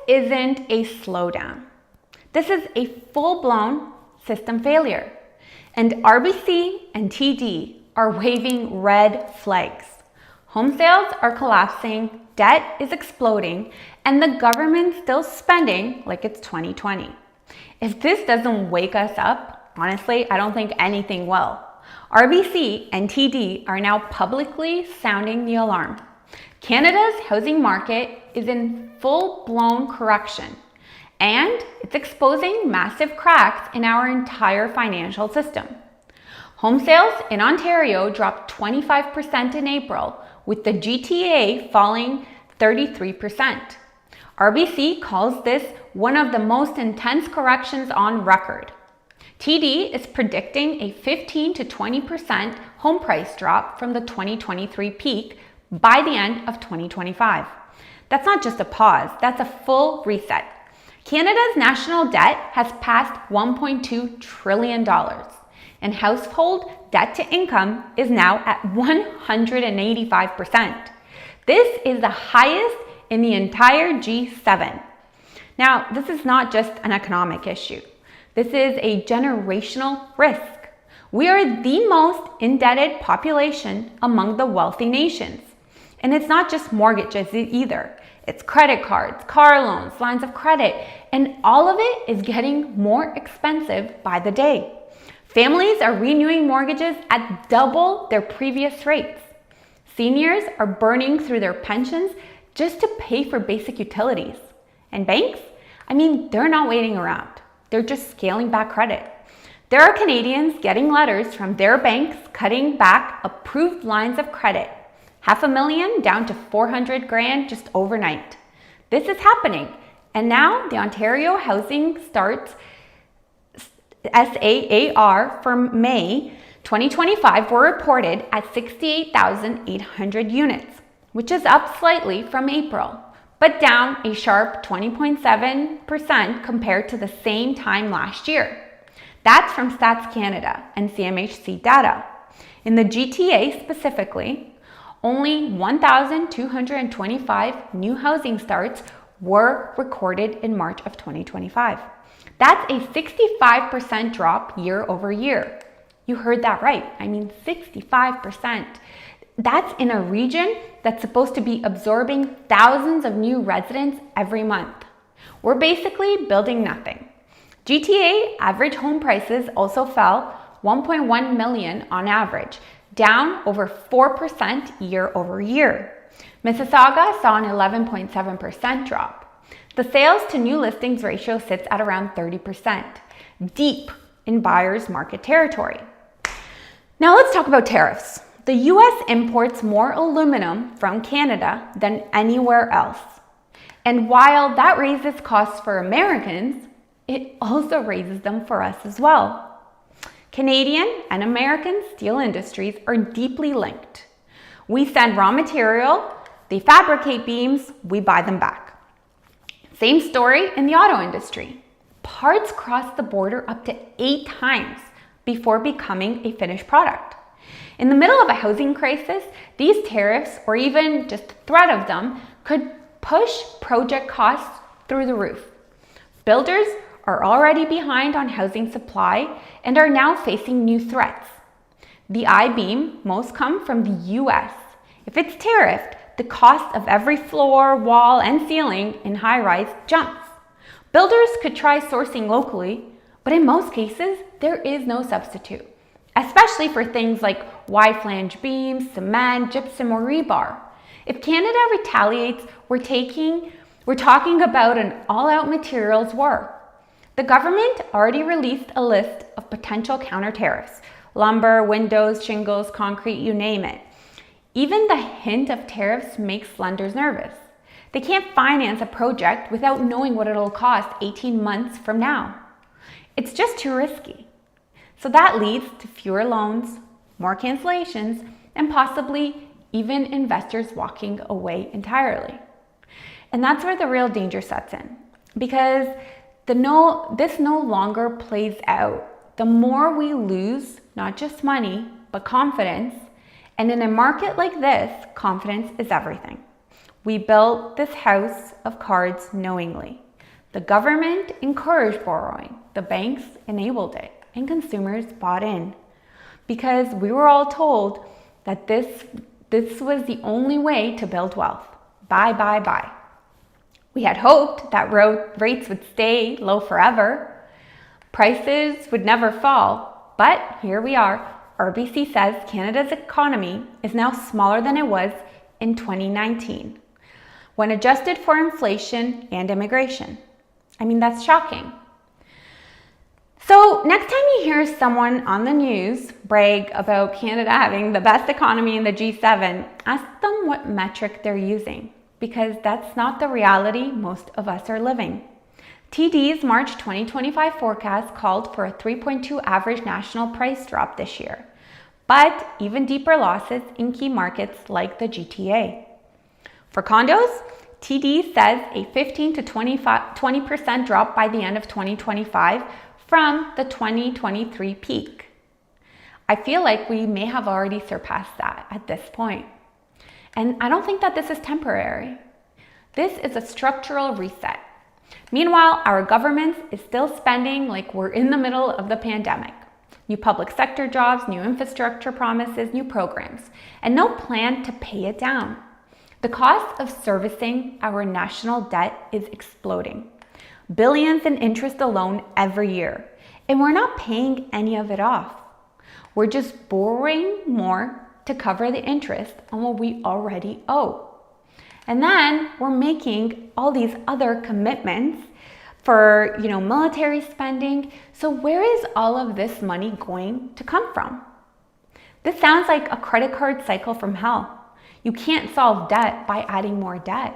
isn't a slowdown. This is a full-blown system failure. And RBC and TD are waving red flags. Home sales are collapsing, debt is exploding, and the government's still spending like it's 2020. If this doesn't wake us up, honestly, I don't think anything will. RBC and TD are now publicly sounding the alarm. Canada's housing market is in full-blown correction, and it's exposing massive cracks in our entire financial system. Home sales in Ontario dropped 25% in April, with the GTA falling 33%. RBC calls this one of the most intense corrections on record. TD is predicting a 15 to 20% home price drop from the 2023 peak by the end of 2025. That's not just a pause, that's a full reset. Canada's national debt has passed $1.2 trillion, and household debt to income is now at 185%. This is the highest in the entire G7. Now, this is not just an economic issue. This is a generational risk. We are the most indebted population among the wealthy nations. And it's not just mortgages either. It's credit cards, car loans, lines of credit, and all of it is getting more expensive by the day. Families are renewing mortgages at double their previous rates. Seniors are burning through their pensions just to pay for basic utilities. And banks? They're not waiting around. They're just scaling back credit. There are Canadians getting letters from their banks cutting back approved lines of credit. $500,000 down to $400,000 just overnight. This is happening. And now the Ontario Housing Starts SAAR for May 2025 were reported at 68,800 units, which is up slightly from April, but down a sharp 20.7% compared to the same time last year. That's from Stats Canada and CMHC data. In the GTA specifically, only 1,225 new housing starts were recorded in March of 2025. That's a 65% drop year over year. You heard that right. 65%. That's in a region that's supposed to be absorbing thousands of new residents every month. We're basically building nothing. GTA average home prices also fell 1.1 million on average, down over 4% year over year. Mississauga saw an 11.7% drop. The sales to new listings ratio sits at around 30%, deep in buyer's market territory. Now let's talk about tariffs. The US imports more aluminum from Canada than anywhere else. And while that raises costs for Americans, it also raises them for us as well. Canadian and American steel industries are deeply linked. We send raw material, they fabricate beams, we buy them back. Same story in the auto industry. Parts cross the border up to 8 times before becoming a finished product. In the middle of a housing crisis, these tariffs, or even just the threat of them, could push project costs through the roof. Builders are already behind on housing supply and are now facing new threats. The I-beam most come from the US. If it's tariffed, the cost of every floor, wall, and ceiling in high-rise jumps. Builders could try sourcing locally, but in most cases, there is no substitute, especially for things like wide flange beams, cement, gypsum, or rebar. If Canada retaliates, we're talking about an all-out materials war. The government already released a list of potential counter tariffs: lumber, windows, shingles, concrete, you name it. Even the hint of tariffs makes lenders nervous. They can't finance a project without knowing what it'll cost 18 months from now. It's just too risky. So that leads to fewer loans, more cancellations, and possibly even investors walking away entirely. And that's where the real danger sets in, because this no longer plays out. The more we lose, not just money, but confidence. And in a market like this, confidence is everything. We built this house of cards knowingly. The government encouraged borrowing, the banks enabled it, and consumers bought in. Because we were all told that this was the only way to build wealth. Buy. We had hoped that rates would stay low forever. Prices would never fall, but here we are. RBC says Canada's economy is now smaller than it was in 2019, when adjusted for inflation and immigration. I mean, that's shocking. So next time you hear someone on the news brag about Canada having the best economy in the G7, ask them what metric they're using, because that's not the reality most of us are living. TD's March 2025 forecast called for a 3.2 average national price drop this year, but even deeper losses in key markets like the GTA. For condos, TD says a 15 to 20% drop by the end of 2025 from the 2023 peak. I feel like we may have already surpassed that at this point. And I don't think that this is temporary. This is a structural reset. Meanwhile, our government is still spending like we're in the middle of the pandemic. New public sector jobs, new infrastructure promises, new programs, and no plan to pay it down. The cost of servicing our national debt is exploding. Billions in interest alone every year, and we're not paying any of it off. We're just borrowing more to cover the interest on what we already owe. And then we're making all these other commitments for, military spending. So where is all of this money going to come from? This sounds like a credit card cycle from hell. You can't solve debt by adding more debt.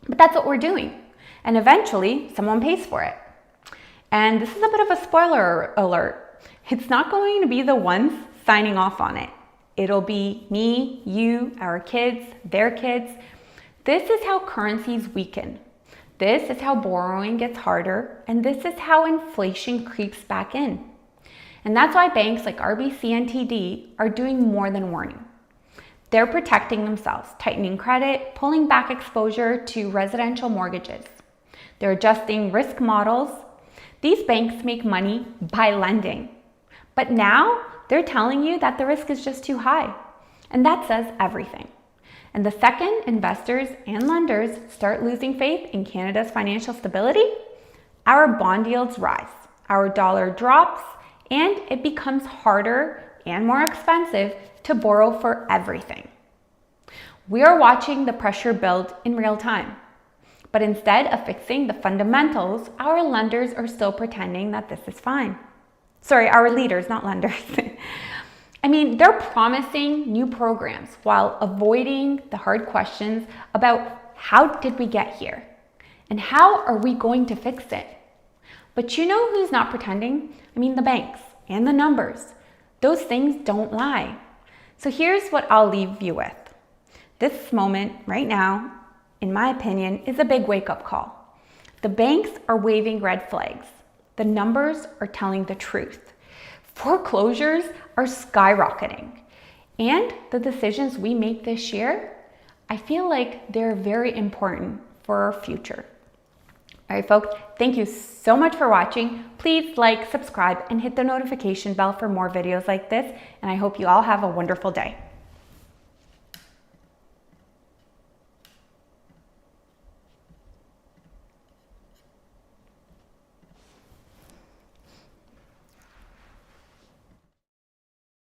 But that's what we're doing. And eventually, someone pays for it. And this is a bit of a spoiler alert. It's not going to be the ones signing off on it. It'll be me, you, our kids, their kids. This is how currencies weaken. This is how borrowing gets harder. And this is how inflation creeps back in. And that's why banks like RBC and TD are doing more than warning. They're protecting themselves, tightening credit, pulling back exposure to residential mortgages. They're adjusting risk models. These banks make money by lending. But now they're telling you that the risk is just too high. And that says everything. And the second investors and lenders start losing faith in Canada's financial stability, our bond yields rise, our dollar drops, and it becomes harder and more expensive to borrow for everything. We are watching the pressure build in real time. But instead of fixing the fundamentals, our lenders are still pretending that this is fine. Sorry, our leaders, not lenders. They're promising new programs while avoiding the hard questions about how did we get here? And how are we going to fix it? But you know who's not pretending? The banks and the numbers. Those things don't lie. So here's what I'll leave you with. This moment right now, in my opinion, is a big wake-up call. The banks are waving red flags. The numbers are telling the truth. Foreclosures are skyrocketing. And the decisions we make this year, I feel like they're very important for our future. All right, folks, thank you so much for watching. Please like, subscribe, and hit the notification bell for more videos like this. And I hope you all have a wonderful day.